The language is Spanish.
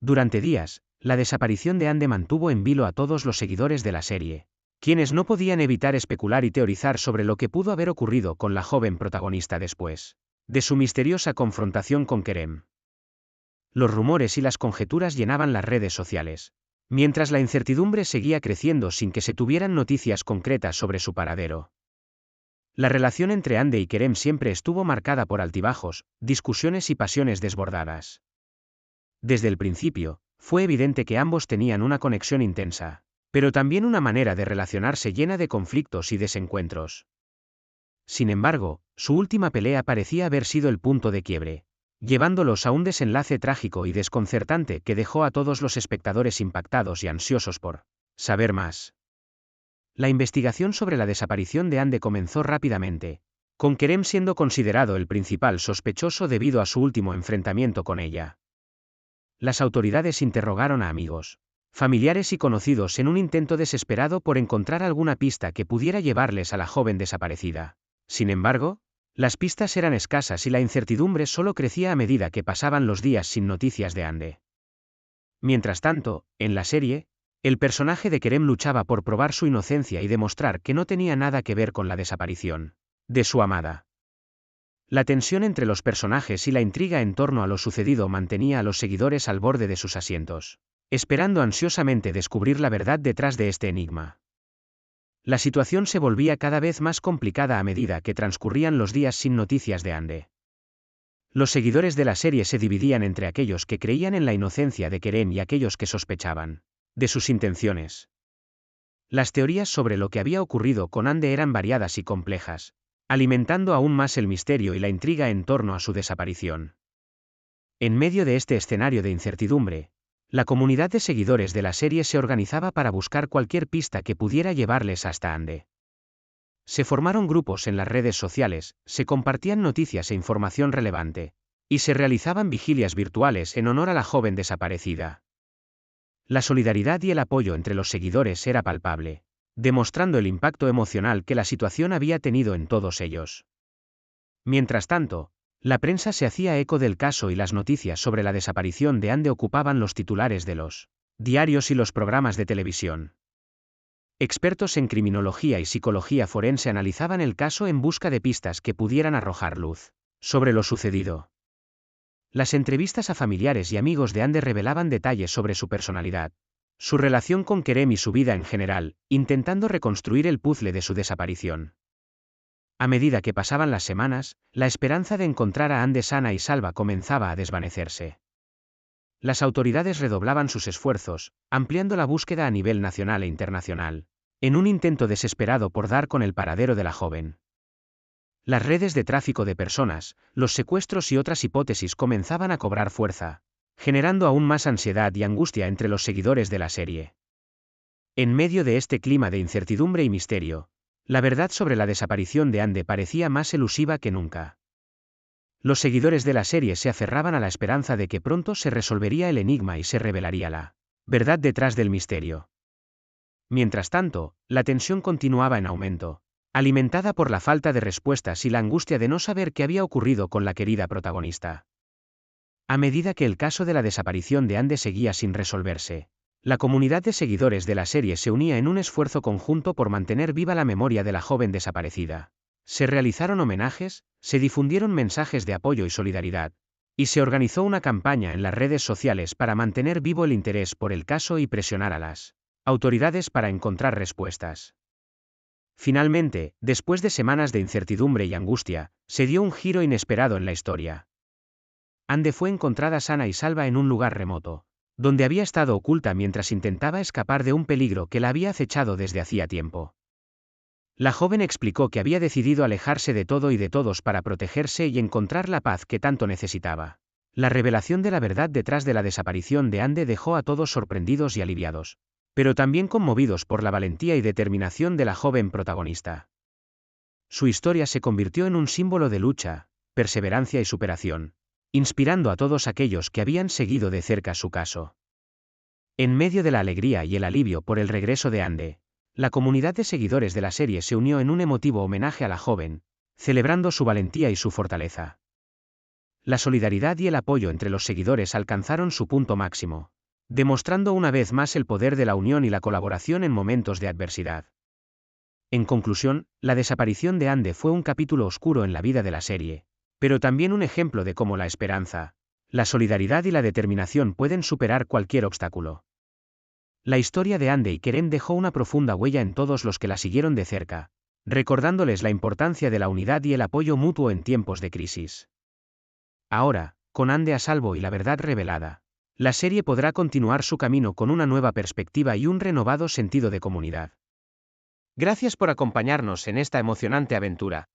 Durante días, la desaparición de Ande mantuvo en vilo a todos los seguidores de la serie, quienes no podían evitar especular y teorizar sobre lo que pudo haber ocurrido con la joven protagonista después de su misteriosa confrontación con Kerem. Los rumores y las conjeturas llenaban las redes sociales, mientras la incertidumbre seguía creciendo sin que se tuvieran noticias concretas sobre su paradero. La relación entre Ande y Kerem siempre estuvo marcada por altibajos, discusiones y pasiones desbordadas. Desde el principio, fue evidente que ambos tenían una conexión intensa, pero también una manera de relacionarse llena de conflictos y desencuentros. Sin embargo, su última pelea parecía haber sido el punto de quiebre, llevándolos a un desenlace trágico y desconcertante que dejó a todos los espectadores impactados y ansiosos por saber más. La investigación sobre la desaparición de Ande comenzó rápidamente, con Kerem siendo considerado el principal sospechoso debido a su último enfrentamiento con ella. Las autoridades interrogaron a amigos, familiares y conocidos en un intento desesperado por encontrar alguna pista que pudiera llevarles a la joven desaparecida. Sin embargo, las pistas eran escasas y la incertidumbre solo crecía a medida que pasaban los días sin noticias de Ande. Mientras tanto, en la serie, el personaje de Kerem luchaba por probar su inocencia y demostrar que no tenía nada que ver con la desaparición de su amada. La tensión entre los personajes y la intriga en torno a lo sucedido mantenía a los seguidores al borde de sus asientos, esperando ansiosamente descubrir la verdad detrás de este enigma. La situación se volvía cada vez más complicada a medida que transcurrían los días sin noticias de Ande. Los seguidores de la serie se dividían entre aquellos que creían en la inocencia de Kerem y aquellos que sospechaban de sus intenciones. Las teorías sobre lo que había ocurrido con Ande eran variadas y complejas, alimentando aún más el misterio y la intriga en torno a su desaparición. En medio de este escenario de incertidumbre, la comunidad de seguidores de la serie se organizaba para buscar cualquier pista que pudiera llevarles hasta Ande. Se formaron grupos en las redes sociales, se compartían noticias e información relevante, y se realizaban vigilias virtuales en honor a la joven desaparecida. La solidaridad y el apoyo entre los seguidores era palpable, demostrando el impacto emocional que la situación había tenido en todos ellos. Mientras tanto, la prensa se hacía eco del caso y las noticias sobre la desaparición de Ande ocupaban los titulares de los diarios y los programas de televisión. Expertos en criminología y psicología forense analizaban el caso en busca de pistas que pudieran arrojar luz sobre lo sucedido. Las entrevistas a familiares y amigos de Ande revelaban detalles sobre su personalidad, su relación con Kerem y su vida en general, intentando reconstruir el puzzle de su desaparición. A medida que pasaban las semanas, la esperanza de encontrar a Ande sana y salva comenzaba a desvanecerse. Las autoridades redoblaban sus esfuerzos, ampliando la búsqueda a nivel nacional e internacional, en un intento desesperado por dar con el paradero de la joven. Las redes de tráfico de personas, los secuestros y otras hipótesis comenzaban a cobrar fuerza, generando aún más ansiedad y angustia entre los seguidores de la serie. En medio de este clima de incertidumbre y misterio, la verdad sobre la desaparición de Ande parecía más elusiva que nunca. Los seguidores de la serie se aferraban a la esperanza de que pronto se resolvería el enigma y se revelaría la verdad detrás del misterio. Mientras tanto, la tensión continuaba en aumento, alimentada por la falta de respuestas y la angustia de no saber qué había ocurrido con la querida protagonista. A medida que el caso de la desaparición de Ande seguía sin resolverse, la comunidad de seguidores de la serie se unía en un esfuerzo conjunto por mantener viva la memoria de la joven desaparecida. Se realizaron homenajes, se difundieron mensajes de apoyo y solidaridad, y se organizó una campaña en las redes sociales para mantener vivo el interés por el caso y presionar a las autoridades para encontrar respuestas. Finalmente, después de semanas de incertidumbre y angustia, se dio un giro inesperado en la historia. Ande fue encontrada sana y salva en un lugar remoto, donde había estado oculta mientras intentaba escapar de un peligro que la había acechado desde hacía tiempo. La joven explicó que había decidido alejarse de todo y de todos para protegerse y encontrar la paz que tanto necesitaba. La revelación de la verdad detrás de la desaparición de Ande dejó a todos sorprendidos y aliviados, pero también conmovidos por la valentía y determinación de la joven protagonista. Su historia se convirtió en un símbolo de lucha, perseverancia y superación, inspirando a todos aquellos que habían seguido de cerca su caso. En medio de la alegría y el alivio por el regreso de Ande, la comunidad de seguidores de la serie se unió en un emotivo homenaje a la joven, celebrando su valentía y su fortaleza. La solidaridad y el apoyo entre los seguidores alcanzaron su punto máximo, demostrando una vez más el poder de la unión y la colaboración en momentos de adversidad. En conclusión, la desaparición de Ande fue un capítulo oscuro en la vida de la serie, pero también un ejemplo de cómo la esperanza, la solidaridad y la determinación pueden superar cualquier obstáculo. La historia de Ande y Kerem dejó una profunda huella en todos los que la siguieron de cerca, recordándoles la importancia de la unidad y el apoyo mutuo en tiempos de crisis. Ahora, con Ande a salvo y la verdad revelada, la serie podrá continuar su camino con una nueva perspectiva y un renovado sentido de comunidad. Gracias por acompañarnos en esta emocionante aventura.